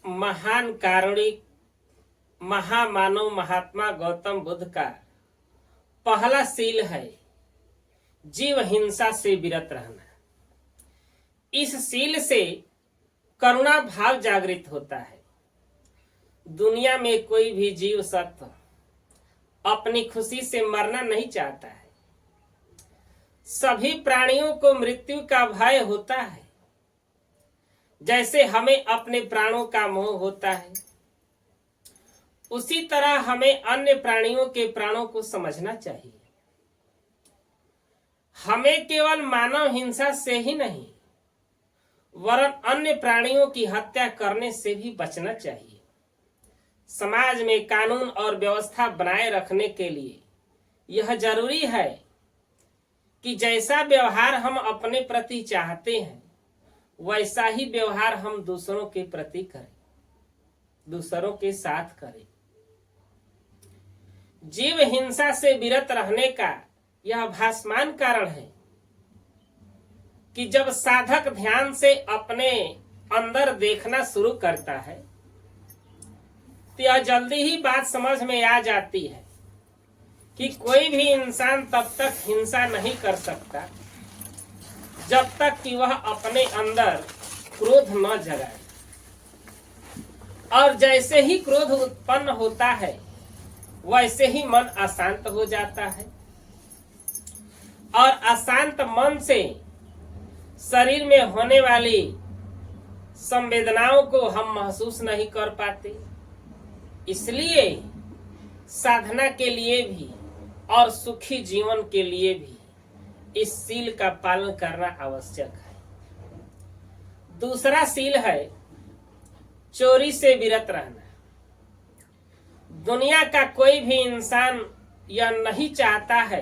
महान कारुणिक महामानव महात्मा गौतम बुद्ध का पहला सील है जीव हिंसा से विरत रहना। इस सील से करुणा भाव जागृत होता है। दुनिया में कोई भी जीव सत्व अपनी खुशी से मरना नहीं चाहता है। सभी प्राणियों को मृत्यु का भय होता है। जैसे हमें अपने प्राणों का मोह होता है, उसी तरह हमें अन्य प्राणियों के प्राणों को समझना चाहिए। हमें केवल मानव हिंसा से ही नहीं वरन अन्य प्राणियों की हत्या करने से भी बचना चाहिए। समाज में कानून और व्यवस्था बनाए रखने के लिए यह जरूरी है कि जैसा व्यवहार हम अपने प्रति चाहते हैं वैसा ही व्यवहार हम दूसरों के प्रति करें, दूसरों के साथ करें। जीव हिंसा से विरत रहने का यह भासमान कारण है कि जब साधक ध्यान से अपने अंदर देखना शुरू करता है तो यह जल्दी ही बात समझ में आ जाती है कि कोई भी इंसान तब तक हिंसा नहीं कर सकता जब तक कि वह अपने अंदर क्रोध न जगाए। और जैसे ही क्रोध उत्पन्न होता है वैसे ही मन अशांत हो जाता है और अशांत मन से शरीर में होने वाली संवेदनाओं को हम महसूस नहीं कर पाते। इसलिए साधना के लिए भी और सुखी जीवन के लिए भी इस सील का पालन करना आवश्यक है। दूसरा सील है चोरी से विरत रहना। दुनिया का कोई भी इंसान यह नहीं चाहता है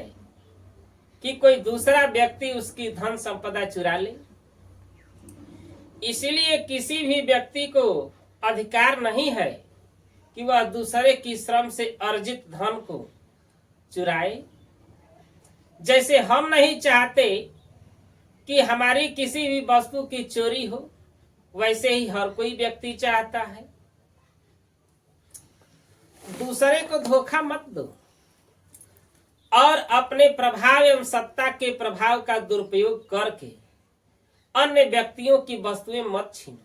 कि कोई दूसरा व्यक्ति उसकी धन संपदा चुरा ले। इसलिए किसी भी व्यक्ति को अधिकार नहीं है कि वह दूसरे की श्रम से अर्जित धन को चुराए। जैसे हम नहीं चाहते कि हमारी किसी भी वस्तु की चोरी हो, वैसे ही हर कोई व्यक्ति चाहता है। दूसरे को धोखा मत दो और अपने प्रभाव एवं सत्ता के प्रभाव का दुरुपयोग करके अन्य व्यक्तियों की वस्तुएं मत छीनो।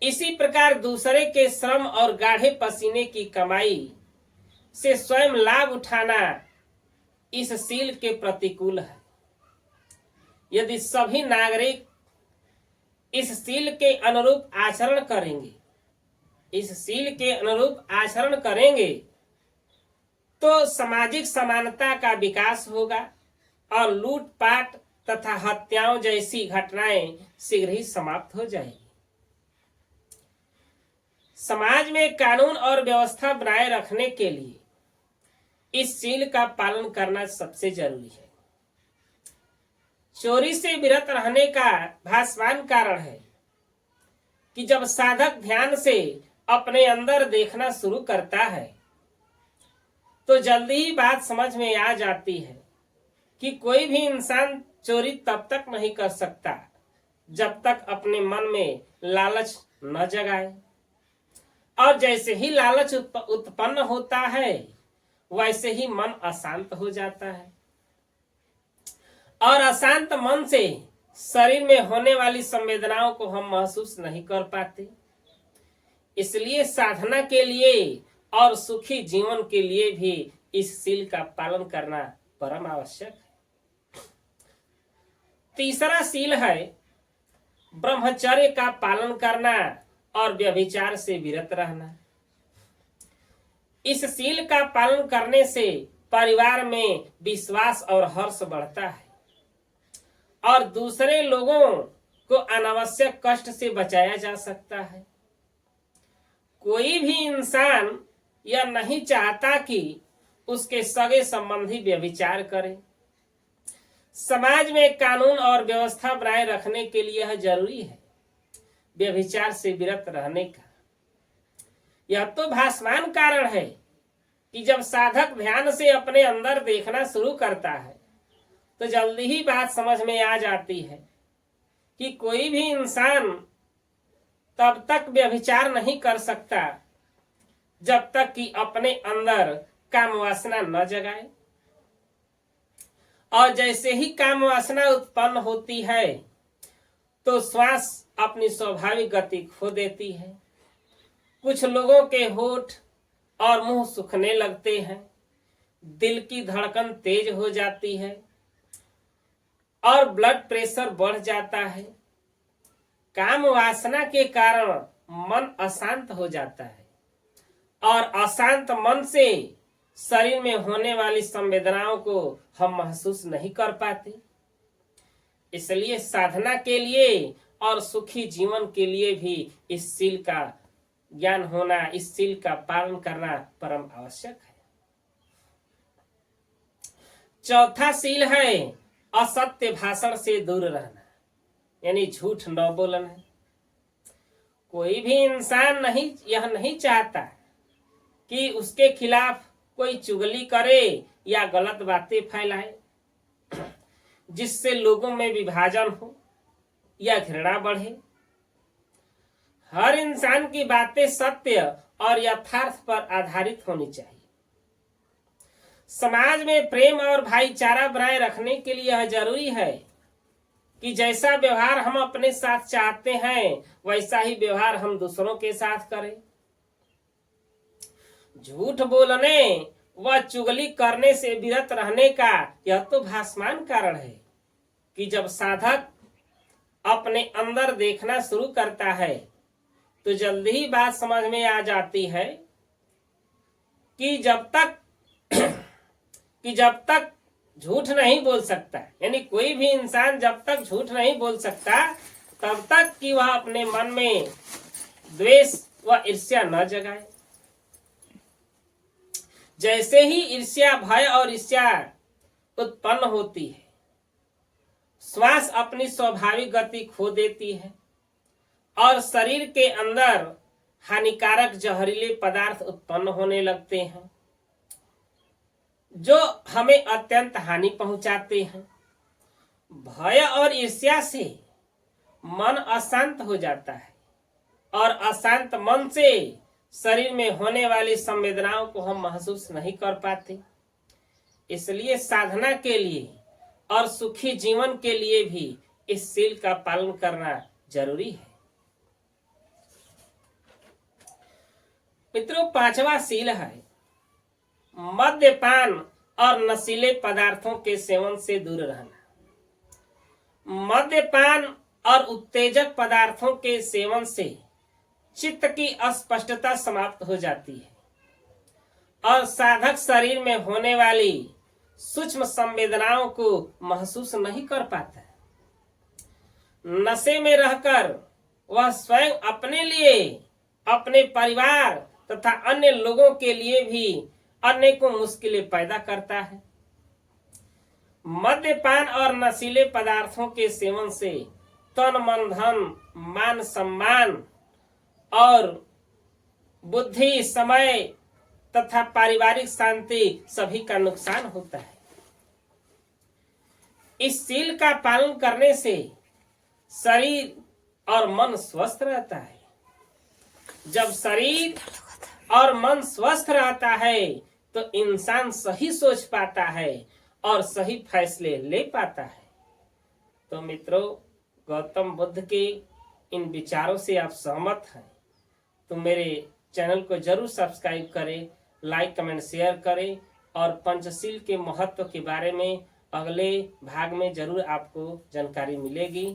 इसी प्रकार दूसरे के श्रम और गाढ़े पसीने की कमाई से स्वयं लाभ उठाना इस सील के प्रतिकूल है। यदि सभी नागरिक इस सील के अनुरूप आचरण करेंगे, इस सील के अनुरूप आचरण करेंगे तो सामाजिक समानता का विकास होगा और लूटपाट तथा हत्याओं जैसी घटनाएं शीघ्र ही समाप्त हो जाएगी। समाज में कानून और व्यवस्था बनाए रखने के लिए इस सील का पालन करना सबसे जरूरी है। चोरी से विरत रहने का भासमान कारण है कि जब साधक ध्यान से अपने अंदर देखना शुरू करता है तो जल्दी ही बात समझ में आ जाती है कि कोई भी इंसान चोरी तब तक नहीं कर सकता जब तक अपने मन में लालच न जगाए। और जैसे ही लालच उत्पन्न होता है वैसे ही मन अशांत हो जाता है और अशांत मन से शरीर में होने वाली संवेदनाओं को हम महसूस नहीं कर पाते। इसलिए साधना के लिए और सुखी जीवन के लिए भी इस सील का पालन करना परम आवश्यक है। तीसरा सील है ब्रह्मचर्य का पालन करना और व्यभिचार से विरत रहना। इस सील का पालन करने से परिवार में विश्वास और हर्ष बढ़ता है और दूसरे लोगों को अनावश्यक कष्ट से बचाया जा सकता है। कोई भी इंसान यह नहीं चाहता कि उसके सगे संबंधी व्यभिचार करे। समाज में कानून और व्यवस्था बनाए रखने के लिए यह जरूरी है व्यभिचार से विरत रहने का। यह तो भासमान कारण है कि जब साधक ध्यान से अपने अंदर देखना शुरू करता है तो जल्दी ही बात समझ में आ जाती है कि कोई भी इंसान तब तक व्यभिचार नहीं कर सकता जब तक कि अपने अंदर काम वासना न जगाए। और जैसे ही काम वासना उत्पन्न होती है तो श्वास अपनी स्वाभाविक गति खो देती है। कुछ लोगों के होठ और मुंह सूखने लगते हैं, दिल की धड़कन तेज हो जाती है और ब्लड प्रेशर बढ़ जाता है। काम वासना के कारण मन अशांत हो जाता है और अशांत मन से शरीर में होने वाली संवेदनाओं को हम महसूस नहीं कर पाते। इसलिए साधना के लिए और सुखी जीवन के लिए भी इस सील का ज्ञान होना, इस सील का पालन करना परम आवश्यक है। चौथा सील है असत्य भाषण से दूर रहना, यानी झूठ न बोलना। कोई भी इंसान यह नहीं चाहता कि उसके खिलाफ कोई चुगली करे या गलत बातें फैलाए जिससे लोगों में विभाजन हो या घृणा बढ़े। हर इंसान की बातें सत्य और यथार्थ पर आधारित होनी चाहिए। समाज में प्रेम और भाईचारा बनाए रखने के लिए यह जरूरी है कि जैसा व्यवहार हम अपने साथ चाहते हैं वैसा ही व्यवहार हम दूसरों के साथ करें। झूठ बोलने व चुगली करने से विरत रहने का यह तो भासमान कारण है कि जब साधक अपने अंदर देखना शुरू करता है तो जल्दी ही बात समझ में आ जाती है कि जब तक झूठ नहीं बोल सकता, यानी कोई भी इंसान जब तक झूठ नहीं बोल सकता तब तक कि वह अपने मन में द्वेष व ईर्ष्या न जगाए। जैसे ही ईर्ष्या, भय और ईर्ष्या उत्पन्न होती है, श्वास अपनी स्वाभाविक गति खो देती है और शरीर के अंदर हानिकारक जहरीले पदार्थ उत्पन्न होने लगते हैं जो हमें अत्यंत हानि पहुंचाते हैं। भय और ईर्ष्या से मन अशांत हो जाता है और अशांत मन से शरीर में होने वाली संवेदनाओं को हम महसूस नहीं कर पाते। इसलिए साधना के लिए और सुखी जीवन के लिए भी इस सील का पालन करना जरूरी है। मित्रों, पांचवा सील है मद्यपान और नशीले पदार्थों के सेवन से दूर रहना। मद्यपान और उत्तेजक पदार्थों के सेवन से चित्त की अस्पष्टता समाप्त हो जाती है और साधक शरीर में होने वाली सूक्ष्म संवेदनाओं को महसूस नहीं कर पाता। नशे में रहकर वह स्वयं अपने लिए, अपने परिवार तथा अन्य लोगों के लिए भी अनेकों मुश्किलें पैदा करता है। मद्यपान और नशीले पदार्थों के सेवन से तन, मन, धन, मान सम्मान और बुद्धि, समय तथा पारिवारिक शांति सभी का नुकसान होता है। इस सील का पालन करने से शरीर और मन स्वस्थ रहता है। जब शरीर और मन स्वस्थ रहता है तो इंसान सही सोच पाता है और सही फैसले ले पाता है। तो मित्रों, गौतम बुद्ध के इन विचारों से आप सहमत हैं तो मेरे चैनल को जरूर सब्सक्राइब करें, लाइक, कमेंट, शेयर करें और पंचशील के महत्व के बारे में अगले भाग में जरूर आपको जानकारी मिलेगी।